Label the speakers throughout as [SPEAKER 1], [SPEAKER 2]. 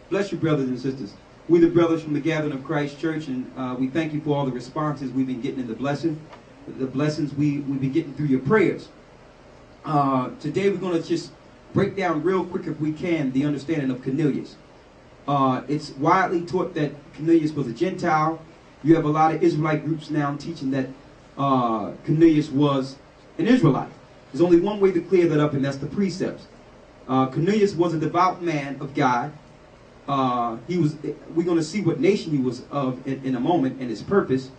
[SPEAKER 1] Bless you, brothers and sisters. We the brothers from the Gathering of Christ Church, and we thank you for all the responses we've been getting in the blessings we've been getting through your prayers. Today we're going to just break down real quick, if we can, the understanding of Cornelius. It's widely taught that Cornelius was a Gentile. You have a lot of Israelite groups now teaching that Cornelius was an Israelite. There's only one way to clear that up, and that's the precepts. Cornelius was a devout man of God. We're going to see what nation he was of in a moment and his purpose.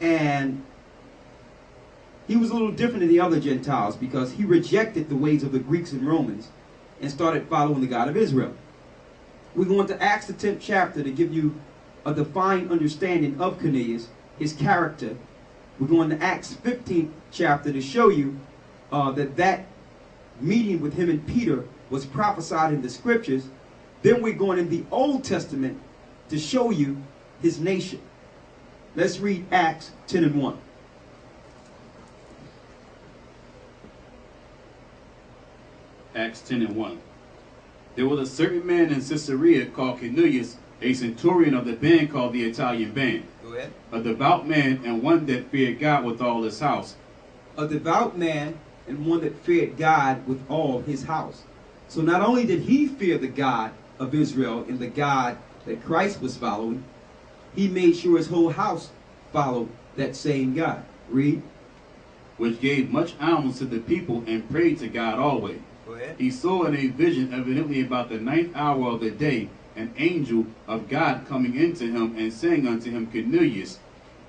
[SPEAKER 1] And he was a little different than the other Gentiles because he rejected the ways of the Greeks and Romans and started following the God of Israel. We're going to Acts the 10th chapter to give you a defined understanding of Cornelius, his character. We're going to Acts 15th chapter to show you that meeting with him and Peter was prophesied in the scriptures. Then we're going in the Old Testament to show you his nation. Let's read Acts 10 and 1.
[SPEAKER 2] Acts 10 and 1. There was a certain man in Caesarea called Cornelius, a centurion of the band called the Italian band.
[SPEAKER 1] Go ahead.
[SPEAKER 2] A devout man and one that feared God with all his house.
[SPEAKER 1] A devout man and one that feared God with all his house. So not only did he fear the God of Israel and the God that Christ was following, he made sure his whole house followed that same God. Read.
[SPEAKER 2] Which gave much alms to the people and prayed to God always.
[SPEAKER 1] Go ahead.
[SPEAKER 2] He saw in a vision, evidently about the 9th hour of the day, an angel of God coming into him and saying unto him, Cornelius.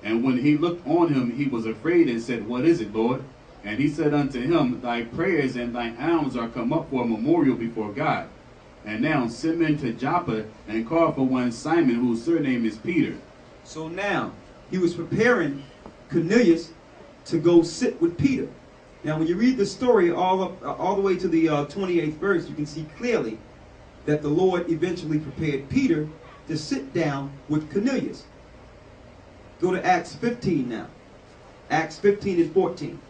[SPEAKER 2] And when he looked on him, he was afraid and said, What is it, Lord? And he said unto him, Thy prayers and thine alms are come up for a memorial before God. And now send men to Joppa and call for one Simon, whose surname is Peter.
[SPEAKER 1] So now he was preparing Cornelius to go sit with Peter. Now when you read the story all the way to the 28th verse, you can see clearly that the Lord eventually prepared Peter to sit down with Cornelius. Go to Acts 15 now. Acts 15 and 14.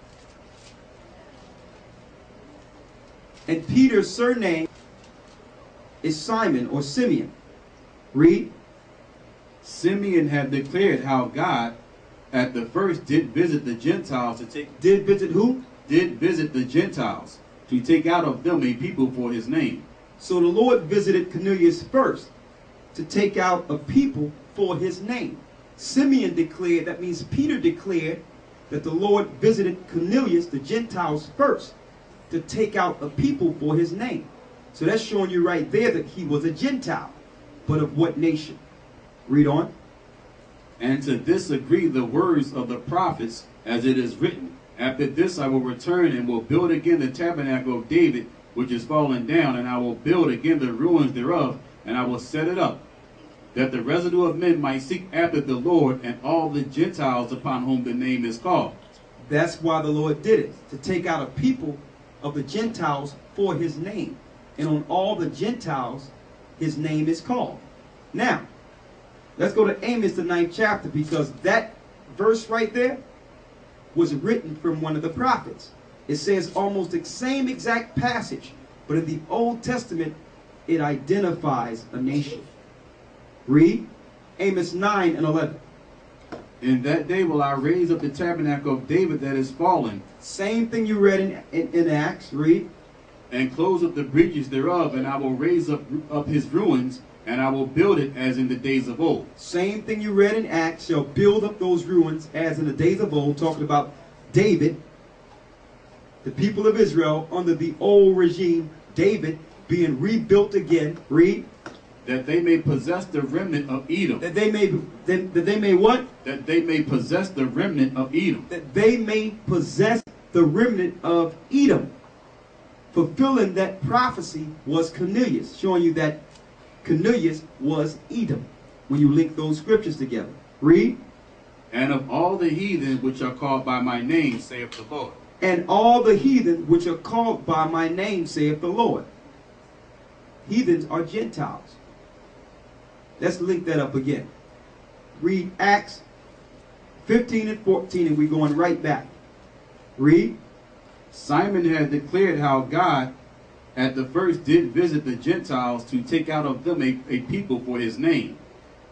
[SPEAKER 1] And Peter's surname is Simon or Simeon. Read.
[SPEAKER 2] Simeon had declared how God at the first did visit the Gentiles to take...
[SPEAKER 1] Did visit who?
[SPEAKER 2] Did visit the Gentiles to take out of them a people for his name.
[SPEAKER 1] So the Lord visited Cornelius first to take out a people for his name. Simeon declared, that means Peter declared, that the Lord visited Cornelius, the Gentiles, first to take out a people for his name. So that's showing you right there that he was a Gentile. But of what nation? Read on.
[SPEAKER 2] And to this agree the words of the prophets, as it is written, After this I will return and will build again the tabernacle of David, which is fallen down, and I will build again the ruins thereof, and I will set it up, that the residue of men might seek after the Lord and all the Gentiles upon whom the name is called.
[SPEAKER 1] That's why the Lord did it, to take out a people of the Gentiles for his name. And on all the Gentiles, his name is called. Now, let's go to Amos, the 9th chapter, because that verse right there was written from one of the prophets. It says almost the same exact passage, but in the Old Testament, it identifies a nation. Read Amos 9 and 11.
[SPEAKER 2] In that day will I raise up the tabernacle of David that is fallen.
[SPEAKER 1] Same thing you read in Acts. Read.
[SPEAKER 2] And close up the breaches thereof, and I will raise up his ruins, and I will build it as in the days of old.
[SPEAKER 1] Same thing you read in Acts, shall build up those ruins as in the days of old, talking about David, the people of Israel under the old regime, David being rebuilt again. Read.
[SPEAKER 2] That they may possess the remnant of Edom.
[SPEAKER 1] That they may what?
[SPEAKER 2] That they may possess the remnant of Edom.
[SPEAKER 1] That they may possess the remnant of Edom. Fulfilling that prophecy was Cornelius, showing you that Cornelius was Edom when you link those scriptures together. Read.
[SPEAKER 2] And of all the heathen which are called by my name, saith the Lord.
[SPEAKER 1] And all the heathen which are called by my name, saith the Lord. Heathens are Gentiles. Let's link that up again. Read Acts 15 and 14, and we're going right back. Read.
[SPEAKER 2] Simon had declared how God at the first did visit the Gentiles to take out of them a people for his name,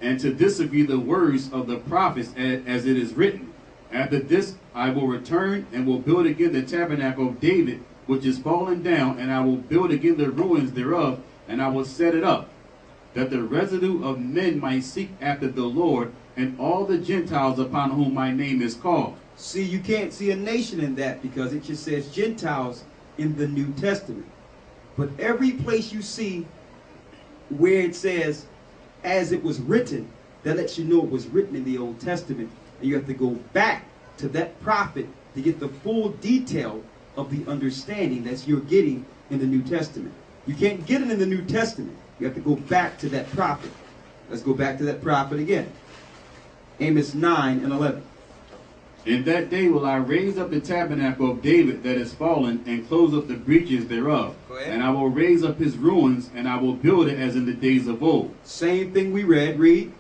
[SPEAKER 2] and to disagree the words of the prophets as it is written. After this I will return and will build again the tabernacle of David, which is fallen down, and I will build again the ruins thereof, and I will set it up, that the residue of men might seek after the Lord, and all the Gentiles upon whom my name is called.
[SPEAKER 1] See, you can't see a nation in that because it just says Gentiles in the New Testament. But every place you see where it says, as it was written, that lets you know it was written in the Old Testament. And you have to go back to that prophet to get the full detail of the understanding that you're getting in the New Testament. You can't get it in the New Testament. You have to go back to that prophet. Let's go back to that prophet again. Amos 9 and 11.
[SPEAKER 2] In that day will I raise up the tabernacle of David that is fallen, and close up the breaches thereof. And I will raise up his ruins, and I will build it as in the days of old.
[SPEAKER 1] Same thing we read. Read.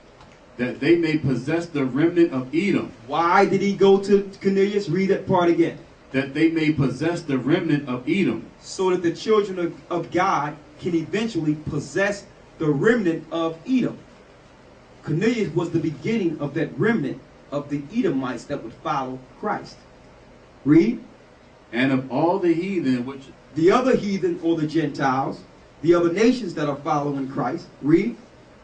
[SPEAKER 2] That they may possess the remnant of Edom.
[SPEAKER 1] Why did he go to Cornelius? Read that part again.
[SPEAKER 2] That they may possess the remnant of Edom.
[SPEAKER 1] So that the children of God can eventually possess the remnant of Edom. Cornelius was the beginning of that remnant of the Edomites that would follow Christ. Read.
[SPEAKER 2] And of all the heathen which...
[SPEAKER 1] The other heathen, or the Gentiles, the other nations that are following Christ. Read.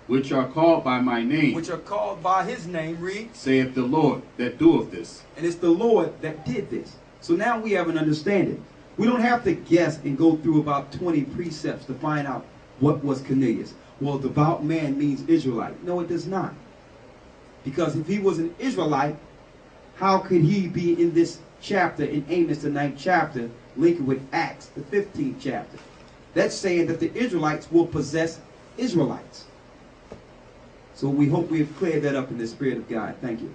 [SPEAKER 2] Which are called by my name.
[SPEAKER 1] Which are called by his name. Read.
[SPEAKER 2] Saith the Lord that doeth this.
[SPEAKER 1] And it's the Lord that did this. So now we have an understanding. We don't have to guess and go through about 20 precepts to find out what was Cornelius. Well, devout man means Israelite. No, it does not. Because if he was an Israelite, how could he be in this chapter, in Amos, the 9th chapter, linked with Acts, the 15th chapter? That's saying that the Israelites will possess Israelites. So we hope we have cleared that up in the Spirit of God. Thank you.